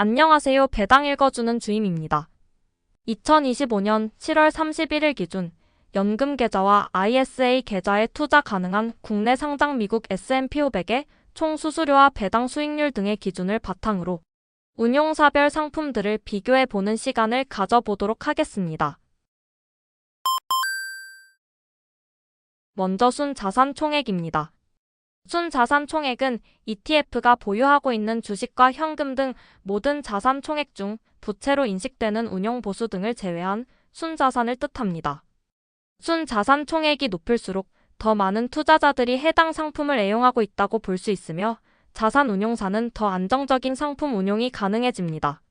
안녕하세요. 배당 읽어주는 주임입니다. 2025년 7월 31일 기준 연금 계좌와 ISA 계좌에 투자 가능한 국내 상장 미국 S&P 500의 총 수수료와 배당 수익률 등의 기준을 바탕으로 운용사별 상품들을 비교해 보는 시간을 가져보도록 하겠습니다. 먼저 순자산 총액입니다. 순자산 총액은 ETF가 보유하고 있는 주식과 현금 등 모든 자산 총액 중 부채로 인식되는 운용 보수 등을 제외한 순자산을 뜻합니다. 순자산 총액이 높을수록 더 많은 투자자들이 해당 상품을 애용하고 있다고 볼 수 있으며 자산 운용사는 더 안정적인 상품 운용이 가능해집니다.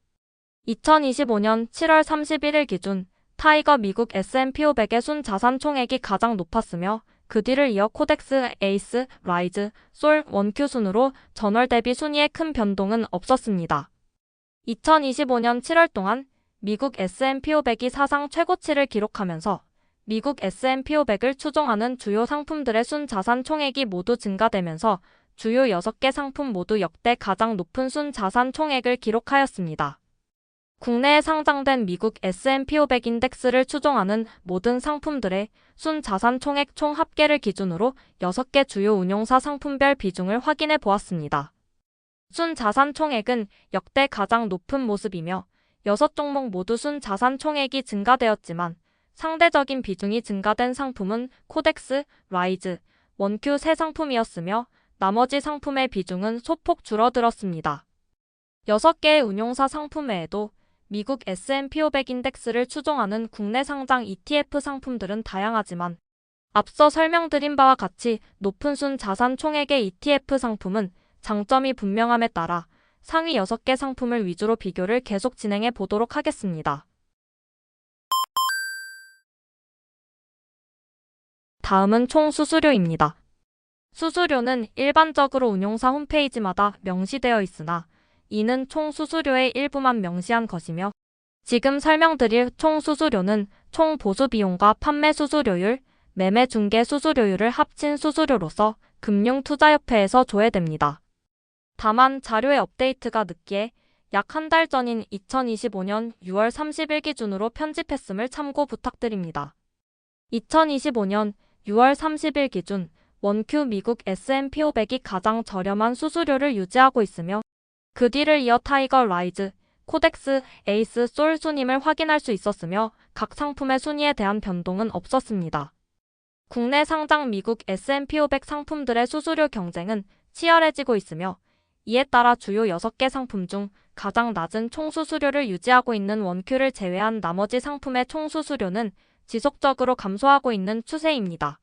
2025년 7월 31일 기준 타이거 미국 S&P 500의 순자산 총액이 가장 높았으며 그 뒤를 이어 코덱스, 에이스, 라이즈, 솔, 원큐 순으로 전월 대비 순위에 큰 변동은 없었습니다. 2025년 7월 동안 미국 S&P 500이 사상 최고치를 기록하면서 미국 S&P 500을 추종하는 주요 상품들의 순자산 총액이 모두 증가되면서 주요 6개 상품 모두 역대 가장 높은 순자산 총액을 기록하였습니다. 국내에 상장된 미국 S&P 500 인덱스를 추종하는 모든 상품들의 순자산 총액 총 합계를 기준으로 6개 주요 운용사 상품별 비중을 확인해 보았습니다. 순자산 총액은 역대 가장 높은 모습이며 6종목 모두 순자산 총액이 증가되었지만 상대적인 비중이 증가된 상품은 코덱스, 라이즈, 원큐 세 상품이었으며 나머지 상품의 비중은 소폭 줄어들었습니다. 6개의 운용사 상품 외에도 미국 S&P 500 인덱스를 추종하는 국내 상장 ETF 상품들은 다양하지만 앞서 설명드린 바와 같이 높은 순자산 총액의 ETF 상품은 장점이 분명함에 따라 상위 6개 상품을 위주로 비교를 계속 진행해 보도록 하겠습니다. 다음은 총 수수료입니다. 수수료는 일반적으로 운용사 홈페이지마다 명시되어 있으나 이는 총 수수료의 일부만 명시한 것이며 지금 설명드릴 총 수수료는 총 보수 비용과 판매 수수료율, 매매 중개 수수료율을 합친 수수료로서 금융투자협회에서 조회됩니다. 다만 자료의 업데이트가 늦기에 약 한 달 전인 2025년 6월 30일 기준으로 편집했음을 참고 부탁드립니다. 2025년 6월 30일 기준 원큐 미국 S&P 500이 가장 저렴한 수수료를 유지하고 있으며 그 뒤를 이어 타이거, 라이즈, 코덱스, 에이스, 솔 순임을 확인할 수 있었으며 각 상품의 순위에 대한 변동은 없었습니다. 국내 상장 미국 S&P 500 상품들의 수수료 경쟁은 치열해지고 있으며 이에 따라 주요 6개 상품 중 가장 낮은 총 수수료를 유지하고 있는 원큐를 제외한 나머지 상품의 총 수수료는 지속적으로 감소하고 있는 추세입니다.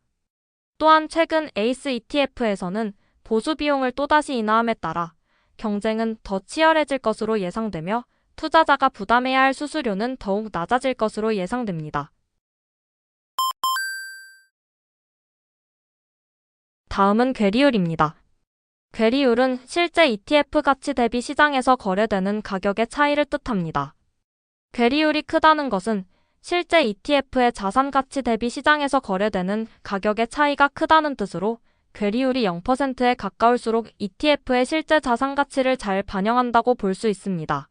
또한 최근 에이스 ETF에서는 보수 비용을 또다시 인하함에 따라 경쟁은 더 치열해질 것으로 예상되며 투자자가 부담해야 할 수수료는 더욱 낮아질 것으로 예상됩니다. 다음은 괴리율입니다. 괴리율은 실제 ETF 가치 대비 시장에서 거래되는 가격의 차이를 뜻합니다. 괴리율이 크다는 것은 실제 ETF의 자산 가치 대비 시장에서 거래되는 가격의 차이가 크다는 뜻으로 괴리율이 0%에 가까울수록 ETF의 실제 자산 가치를 잘 반영한다고 볼 수 있습니다.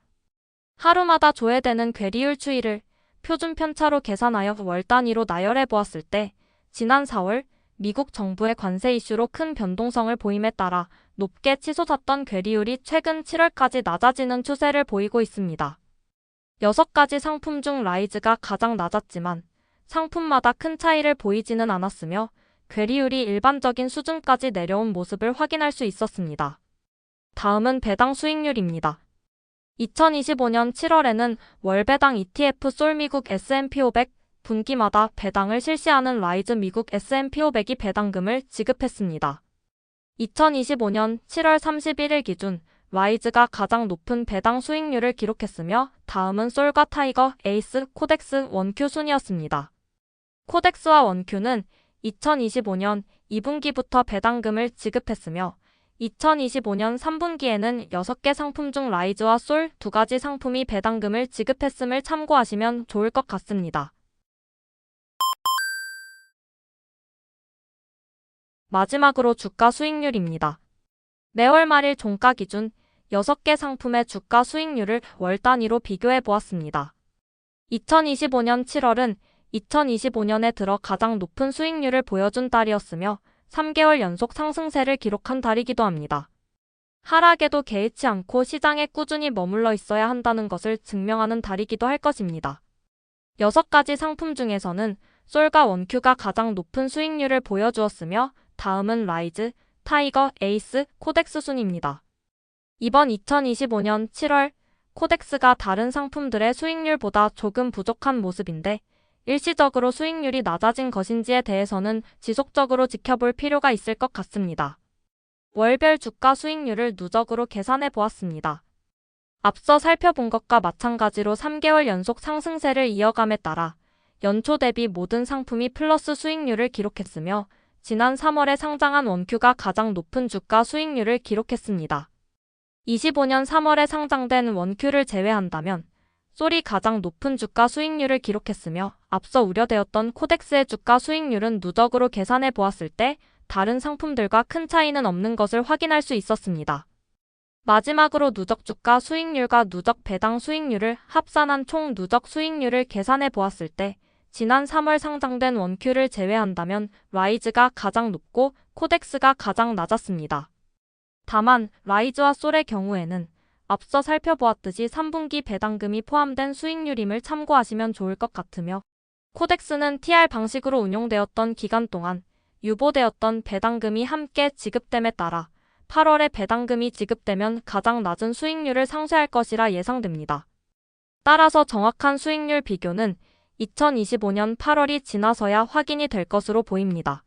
하루마다 조회되는 괴리율 추이를 표준 편차로 계산하여 월 단위로 나열해 보았을 때 지난 4월 미국 정부의 관세 이슈로 큰 변동성을 보임에 따라 높게 치솟았던 괴리율이 최근 7월까지 낮아지는 추세를 보이고 있습니다. 6가지 상품 중 라이즈가 가장 낮았지만 상품마다 큰 차이를 보이지는 않았으며 괴리율이 일반적인 수준까지 내려온 모습을 확인할 수 있었습니다. 다음은 배당 수익률입니다. 2025년 7월에는 월 배당 ETF 솔 미국 S&P 500 분기마다 배당을 실시하는 라이즈 미국 S&P 500이 배당금을 지급했습니다. 2025년 7월 31일 기준 라이즈가 가장 높은 배당 수익률을 기록했으며 다음은 솔과 타이거, 에이스, 코덱스, 원큐 순이었습니다. 코덱스와 원큐는 2025년 2분기부터 배당금을 지급했으며 2025년 3분기에는 6개 상품 중 라이즈와 솔 2가지 상품이 배당금을 지급했음을 참고하시면 좋을 것 같습니다. 마지막으로 주가 수익률입니다. 매월 말일 종가 기준 6개 상품의 주가 수익률을 월 단위로 비교해 보았습니다. 2025년 7월은 2025년에 들어 가장 높은 수익률을 보여준 달이었으며 3개월 연속 상승세를 기록한 달이기도 합니다. 하락에도 개의치 않고 시장에 꾸준히 머물러 있어야 한다는 것을 증명하는 달이기도 할 것입니다. 6가지 상품 중에서는 솔과 원큐가 가장 높은 수익률을 보여주었으며 다음은 라이즈, 타이거, 에이스, 코덱스 순입니다. 이번 2025년 7월 코덱스가 다른 상품들의 수익률보다 조금 부족한 모습인데 일시적으로 수익률이 낮아진 것인지에 대해서는 지속적으로 지켜볼 필요가 있을 것 같습니다. 월별 주가 수익률을 누적으로 계산해 보았습니다. 앞서 살펴본 것과 마찬가지로 3개월 연속 상승세를 이어감에 따라 연초 대비 모든 상품이 플러스 수익률을 기록했으며 지난 3월에 상장한 원큐가 가장 높은 주가 수익률을 기록했습니다. 25년 3월에 상장된 원큐를 제외한다면 솔이 가장 높은 주가 수익률을 기록했으며 앞서 우려되었던 코덱스의 주가 수익률은 누적으로 계산해 보았을 때 다른 상품들과 큰 차이는 없는 것을 확인할 수 있었습니다. 마지막으로 누적 주가 수익률과 누적 배당 수익률을 합산한 총 누적 수익률을 계산해 보았을 때 지난 3월 상장된 원큐를 제외한다면 라이즈가 가장 높고 코덱스가 가장 낮았습니다. 다만 라이즈와 솔의 경우에는 앞서 살펴보았듯이 3분기 배당금이 포함된 수익률임을 참고하시면 좋을 것 같으며 코덱스는 TR 방식으로 운용되었던 기간 동안 유보되었던 배당금이 함께 지급됨에 따라 8월에 배당금이 지급되면 가장 낮은 수익률을 상쇄할 것이라 예상됩니다. 따라서 정확한 수익률 비교는 2025년 8월이 지나서야 확인이 될 것으로 보입니다.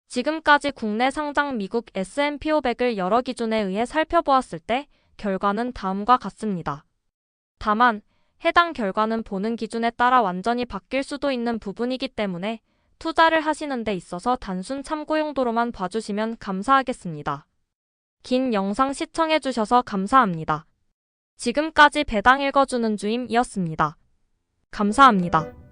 지금까지 국내 상장 미국 S&P 500을 여러 기준에 의해 살펴보았을 때 결과는 다음과 같습니다. 다만 해당 결과는 보는 기준에 따라 완전히 바뀔 수도 있는 부분이기 때문에 투자를 하시는 데 있어서 단순 참고 용도로만 봐주시면 감사하겠습니다. 긴 영상 시청해주셔서 감사합니다. 지금까지 배당 읽어주는 주임이었습니다. 감사합니다.